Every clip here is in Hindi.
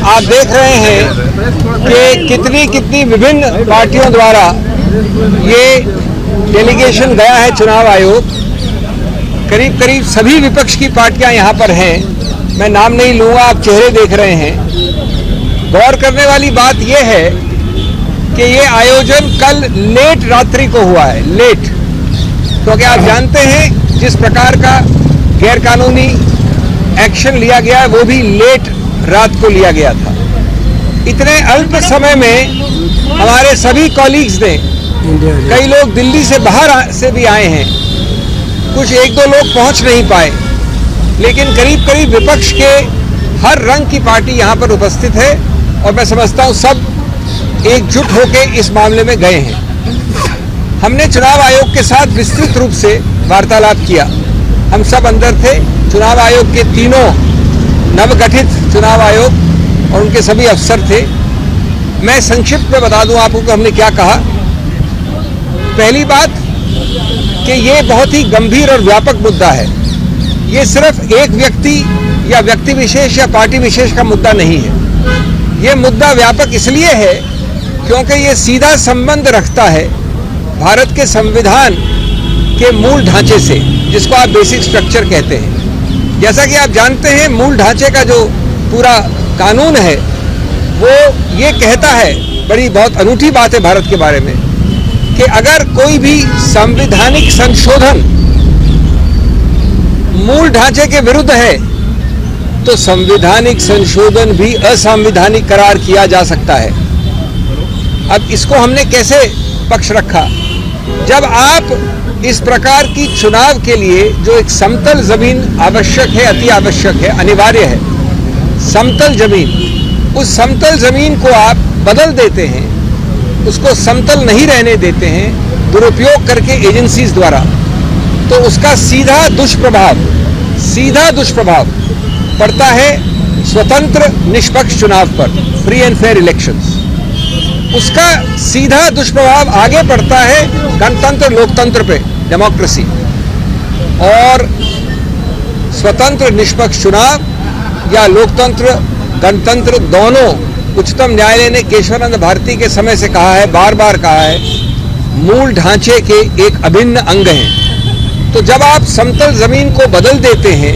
आप देख रहे हैं कि कितनी विभिन्न पार्टियों द्वारा ये डेलीगेशन गया है चुनाव आयोग। करीब करीब सभी विपक्ष की पार्टियां यहां पर हैं। मैं नाम नहीं लूंगा, आप चेहरे देख रहे हैं। गौर करने वाली बात यह है कि ये आयोजन कल लेट रात्रि को हुआ है, लेट, क्योंकि आप जानते हैं जिस प्रकार का गैरकानूनी एक्शन लिया गया है वो भी लेट रात को लिया गया था। इतने अल्प समय में हमारे सभी कॉलीग्स ने, कई लोग दिल्ली से बाहर से भी आए हैं, कुछ एक दो लोग पहुंच नहीं पाए, लेकिन करीब करीब विपक्ष के हर रंग की पार्टी यहां पर उपस्थित है और मैं समझता हूं सब एकजुट होकर इस मामले में गए हैं। हमने चुनाव आयोग के साथ विस्तृत रूप से वार्तालाप किया। हम सब अंदर थे, चुनाव आयोग के तीनों नवगठित चुनाव आयोग और उनके सभी अफसर थे। मैं संक्षिप्त में बता दूं आपको कि हमने क्या कहा। पहली बात कि ये बहुत ही गंभीर और व्यापक मुद्दा है। ये सिर्फ एक व्यक्ति या व्यक्ति विशेष या पार्टी विशेष का मुद्दा नहीं है। ये मुद्दा व्यापक इसलिए है क्योंकि ये सीधा संबंध रखता है भारत के संविधान के मूल ढांचे से, जिसको आप बेसिक स्ट्रक्चर कहते हैं। जैसा कि आप जानते हैं, मूल ढांचे का जो पूरा कानून है वो ये कहता है, बड़ी बहुत अनूठी बात है भारत के बारे में, कि अगर कोई भी संवैधानिक संशोधन मूल ढांचे के विरुद्ध है तो संवैधानिक संशोधन भी असंवैधानिक करार किया जा सकता है। अब इसको हमने कैसे पक्ष रखा? जब आप इस प्रकार की चुनाव के लिए जो एक समतल जमीन आवश्यक है, अति आवश्यक है, अनिवार्य है, समतल जमीन, उस समतल जमीन को आप बदल देते हैं, उसको समतल नहीं रहने देते हैं दुरुपयोग करके एजेंसीज द्वारा, तो उसका सीधा दुष्प्रभाव पड़ता है स्वतंत्र निष्पक्ष चुनाव पर, फ्री एंड फेयर इलेक्शंस। उसका सीधा दुष्प्रभाव आगे पड़ता है गणतंत्र लोकतंत्र पे, डेमोक्रेसी। और स्वतंत्र निष्पक्ष चुनाव या लोकतंत्र गणतंत्र दोनों, उच्चतम न्यायालय ने केशवानंद भारती के समय से कहा है, बार बार कहा है, मूल ढांचे के एक अभिन्न अंग हैं। तो जब आप समतल जमीन को बदल देते हैं,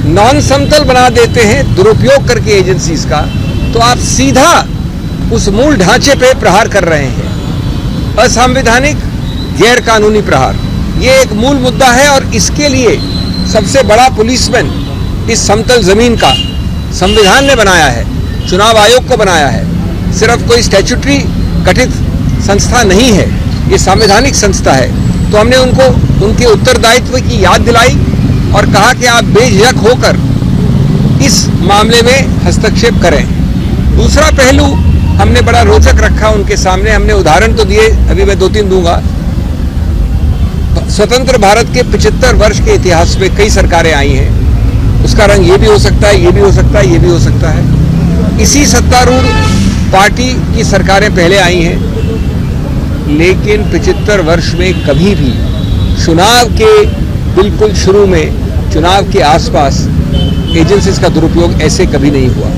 नॉन समतल बना देते हैं दुरुपयोग करके एजेंसीज का, तो आप सीधा उस मूल ढांचे पे प्रहार कर रहे हैं, असंवैधानिक गैर कानूनी प्रहार। ये एक मूल मुद्दा है और इसके लिए सबसे बड़ा पुलिसमैन इस समतल जमीन का संविधान ने बनाया है, चुनाव आयोग को बनाया है। सिर्फ कोई स्टैट्यूटरी गठित संस्था नहीं है, ये संवैधानिक संस्था है। तो हमने उनको उनके उत्तरदायित्व की याद दिलाई और कहा कि आप बेझिझक होकर इस मामले में हस्तक्षेप करें। दूसरा पहलू हमने बड़ा रोचक रखा उनके सामने, हमने उदाहरण तो दिए, अभी मैं 2-3 दूंगा। स्वतंत्र भारत के 75 वर्ष के इतिहास में कई सरकारें आई हैं, उसका रंग ये भी हो सकता है, ये भी हो सकता है, ये भी हो सकता है। इसी सत्तारूढ़ पार्टी की सरकारें पहले आई हैं, लेकिन 75 वर्ष में कभी भी चुनाव के बिल्कुल शुरू में, चुनाव के आसपास एजेंसीज का दुरुपयोग ऐसे कभी नहीं हुआ।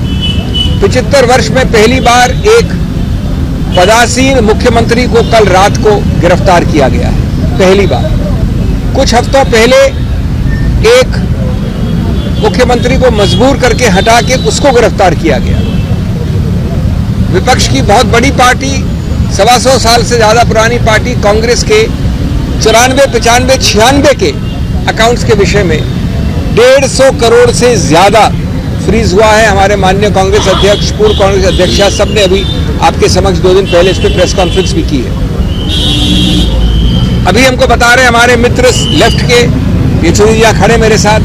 75 वर्ष में पहली बार एक पदासीन मुख्यमंत्री को कल रात को गिरफ्तार किया गया है, पहली बार। कुछ हफ्तों पहले एक मुख्यमंत्री को मजबूर करके हटा के उसको गिरफ्तार किया गया। विपक्ष की बहुत बड़ी पार्टी, 125 साल से ज्यादा पुरानी पार्टी कांग्रेस के 94, 95, 96 के अकाउंट्स के विषय में 150 करोड़ से ज्यादा फ्रीज हुआ है। हमारे माननीय कांग्रेस अध्यक्ष, पूर्व कांग्रेस अध्यक्षा, सबने अभी आपके समक्ष 2 दिन पहले इस पर प्रेस कॉन्फ्रेंस भी की है। अभी हमको बता रहे हमारे मित्र लेफ्ट के, ये चुनिया खड़े मेरे साथ,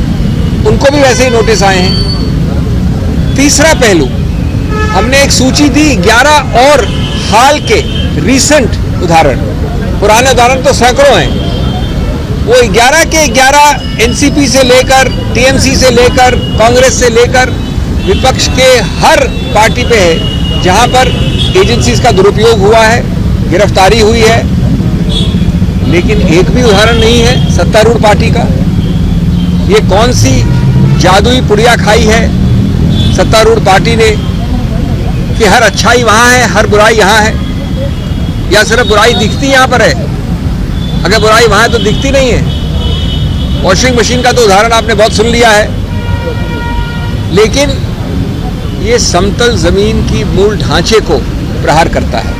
उनको भी वैसे ही नोटिस आए हैं। तीसरा पहलू, हमने एक सूची दी 11 और हाल के रीसेंट उदाहरण, पुराने उदाहरण तो सैकड़ों हैं, वो 11 के 11 एनसीपी से लेकर, टीएमसी से लेकर, कांग्रेस से लेकर विपक्ष के हर पार्टी पे है जहां पर एजेंसीज का दुरुपयोग हुआ है, गिरफ्तारी हुई है। लेकिन एक भी उदाहरण नहीं है सत्तारूढ़ पार्टी का। ये कौन सी जादुई पुड़िया खाई है सत्तारूढ़ पार्टी ने कि हर अच्छाई वहाँ है, हर बुराई यहाँ है, या सिर्फ बुराई दिखती यहाँ पर है? अगर बुराई वहाँ है तो दिखती नहीं है। वॉशिंग मशीन का तो उदाहरण आपने बहुत सुन लिया है, लेकिन ये समतल जमीन की मूल ढांचे को प्रहार करता है।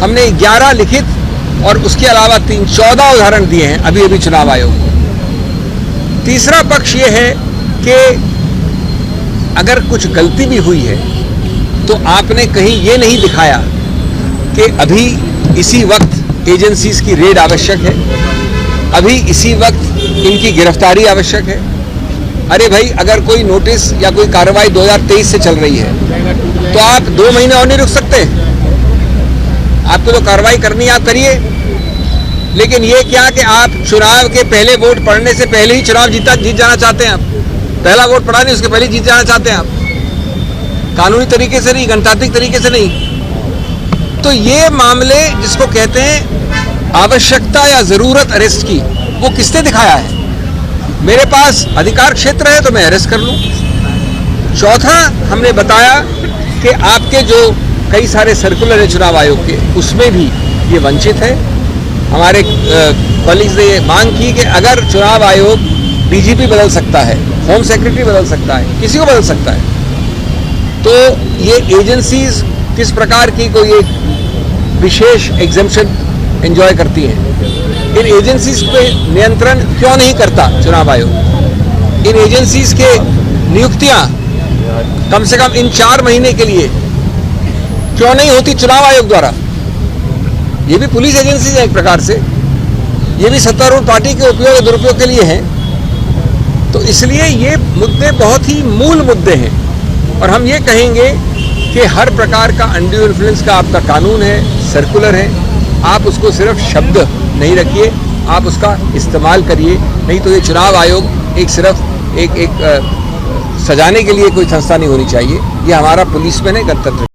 हमने 11 लिखित और उसके अलावा 14 उदाहरण दिए हैं अभी अभी चुनाव आयोग को। तीसरा पक्ष ये है कि अगर कुछ गलती भी हुई है तो आपने कहीं ये नहीं दिखाया कि अभी इसी वक्त एजेंसीज की रेड आवश्यक है, अभी इसी वक्त इनकी गिरफ्तारी आवश्यक है। अरे भाई, अगर कोई नोटिस या कोई कार्रवाई 2023 से चल रही है तो आप 2 महीने और नहीं रुक सकते? आपको तो कार्रवाई करनी है, आप करिए। लेकिन ये क्या कि आप चुनाव के पहले वोट पड़ने से पहले ही चुनाव जीत जाना चाहते हैं? आप पहला वोट पड़ा नहीं, उसके पहले ही जीत जाना चाहते हैं आप? कानूनी तरीके से नहीं, गणतांत्रिक तरीके से नहीं। तो ये मामले जिसको कहते हैं आवश्यकता या जरूरत अरेस्ट की, वो किसने दिखाया है? मेरे पास अधिकार क्षेत्र है तो मैं अरेस्ट कर लूं। चौथा, हमने बताया कि आपके जो कई सारे सर्कुलर है चुनाव आयोग के, उसमें भी ये वंचित है। हमारे कॉलीग्स ने ये मांग की कि अगर चुनाव आयोग डीजीपी बदल सकता है, होम सेक्रेटरी बदल सकता है, किसी को बदल सकता है, तो ये एजेंसीज किस प्रकार की कोई एक विशेष एग्जेम्पशन एंजॉय करती हैं? इन एजेंसीज पे नियंत्रण क्यों नहीं करता चुनाव आयोग? इन एजेंसीज के नियुक्तियां कम से कम इन 4 महीने के लिए क्यों नहीं होती चुनाव आयोग द्वारा? ये भी पुलिस एजेंसी है एक प्रकार से, ये भी सत्तारूढ़ पार्टी के उपयोग और दुरुपयोग के लिए है। तो इसलिए ये मुद्दे बहुत ही मूल मुद्दे हैं, और हम ये कहेंगे कि हर प्रकार का अनड्यू इन्फ्लुएंस का आपका कानून है, सर्कुलर है, आप उसको सिर्फ शब्द नहीं रखिए, आप उसका इस्तेमाल करिए। नहीं तो ये चुनाव आयोग एक सिर्फ एक सजाने के लिए कोई संस्था नहीं होनी चाहिए। ये हमारा पुलिसमैन है, गणतंत्र।